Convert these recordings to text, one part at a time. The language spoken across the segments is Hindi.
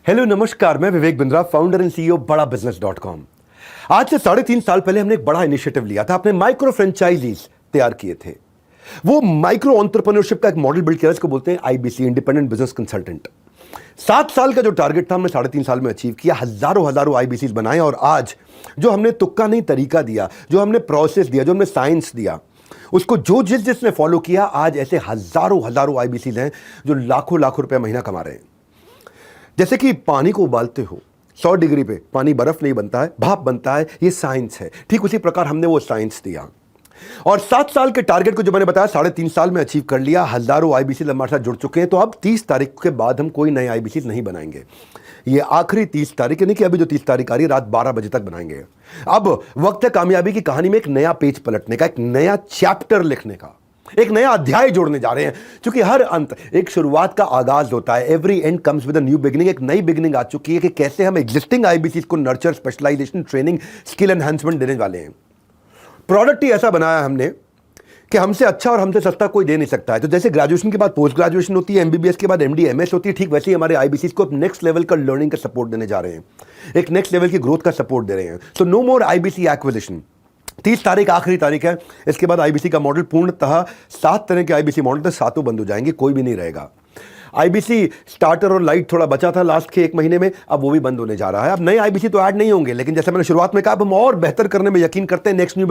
हेलो नमस्कार, मैं Vivek Bindra, founder and CEO बड़ा बिजनेस.com। आज से 3.5 साल पहले हमने एक बड़ा इनिशिएटिव लिया था। अपने माइक्रो फ्रेंचाइजीज तैयार किए थे। वो माइक्रो एंटरप्रेन्योरशिप का एक मॉडल बिल्ड किया, इसको बोलते हैं आईबीसी, इंडिपेंडेंट बिजनेस कंसल्टेंट। 7 साल का जो टारगेट था हमने 3.5 साल में अचीव किया। हजारों आईबीसी बनाए और आज जो हमने तुक्का नहीं तरीका दिया, जो हमने प्रोसेस दिया, जो हमने साइंस दिया, उसको जिसने फॉलो किया, आज ऐसे हजारों आईबीसी हैं जो लाखों रुपए महीना कमा रहे हैं। जैसे कि पानी को उबालते हो 100 डिग्री पे, पानी बर्फ नहीं बनता है, भाप बनता है, ये साइंस है। ठीक उसी प्रकार हमने वो साइंस दिया और 7 साल के टारगेट को जो मैंने बताया 3.5 साल में अचीव कर लिया। हजारों आईबीसी हमारे साथ जुड़ चुके हैं। तो अब 30 तारीख के बाद हम कोई नए आईबीसी नहीं बनाएंगे। ये आखिरी 30 तारीख, यानी कि अभी जो 30 तारीख आ रही है, रात 12 बजे तक बनाएंगे। अब वक्त है कामयाबी की कहानी में एक नया पेज पलटने का, एक नया चैप्टर लिखने का, एक नया अध्याय जोड़ने जा रहे हैं। क्योंकि हर अंत एक शुरुआत का आगाज होता है। Every end comes with a new beginning. एक नई बिगिनिंग आ चुकी है कि कैसे हम एग्जिस्टिंग आईबीसी को nurture, specialisation, training, skill enhancement देने वाले हैं। प्रोडक्ट ही ऐसा बनाया हमने कि हमसे अच्छा और हमसे सस्ता कोई दे नहीं सकता है। तो जैसे ग्रेजुएशन के बाद पोस्ट ग्रेजुएशन होती है, एमबीबीएस के बाद एमडी, एमएस होती है, ठीक वैसे ही हमारे आईबीसी को नेक्स्ट लेवल का लर्निंग का सपोर्ट देने जा रहे हैं, एक नेक्स्ट लेवल की ग्रोथ का सपोर्ट दे रहे हैं। सो नो मोर आईबीसी एक्विजिशन। 30 तारीख आखिरी तारीख है। इसके बाद आईबीसी का मॉडल पूर्णतः 7 तरह के आईबीसी मॉडल थे, 7 बंद हो जाएंगे, कोई भी नहीं रहेगा। आईबीसी स्टार्टर और लाइट थोड़ा बचा था लास्ट के 1 महीने में, अब वो भी बंद होने जा रहा है। अब नए आईबीसी तो ऐड नहीं होंगे, लेकिन जैसे मैंने शुरुआत में कहा, अब हम और बेहतर करने में यकीन करते हैं। Next new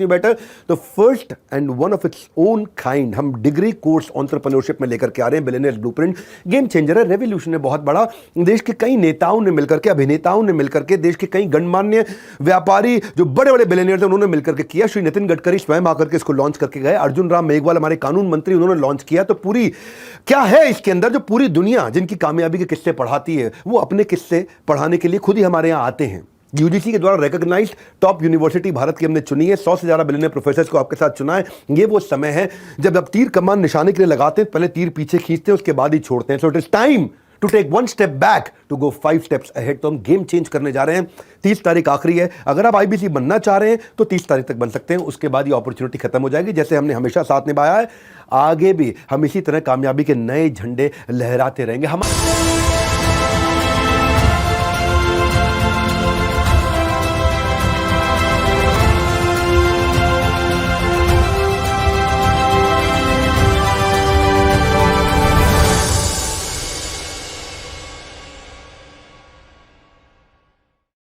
better. तो first and one of its own kind हम डिग्री कोर्स एंटरप्रेन्योरशिप में लेकर के आ रहे हैं। बिलियनियर्स ब्लूप्रिंट गेम चेंजर है, रेवोल्यूशन है बहुत बड़ा। देश के कई नेताओं ने मिलकर के, अभिनेताओं ने मिलकर के, देश के कई गणमान्य व्यापारी जो बड़े बिलियनियर्स हैं, उन्होंने मिलकर के किया। श्री नितिन गडकरी स्वयं आकर के इसको लॉन्च करके गए। अर्जुन राम मेघवाल हमारे कानून मंत्री, उन्होंने लॉन्च किया। तो पूरी क्या है इसके अंदर, जो पूरी दुनिया जिनकी कामयाबी के किस्से पढ़ाती है, वो अपने किस्से पढ़ाने के लिए खुद ही हमारे यहां आते हैं। यूजीसी के द्वारा रिकॉग्नाइज्ड टॉप यूनिवर्सिटी भारत की हमने चुनी है। 100 से ज्यादा बिलियनियर प्रोफेसर्स को आपके साथ चुना है। ये वो समय है जब आप तीर कमान निशाने के लिए लगाते हैं, पहले तीर पीछे खींचते हैं, उसके बाद ही छोड़ते हैं। So it is time to take 1 step back to go 5 steps ahead. तो हम गेम चेंज करने जा रहे हैं। 30 तारीख आखिरी है। अगर आप आईबीसी बनना चाह रहे हैं तो 30 तारीख तक बन सकते हैं, उसके बाद ये अपॉर्चुनिटी खत्म हो जाएगी। जैसे हमने हमेशा साथ निभाया है, आगे भी हम इसी तरह कामयाबी के नए झंडे लहराते रहेंगे। हम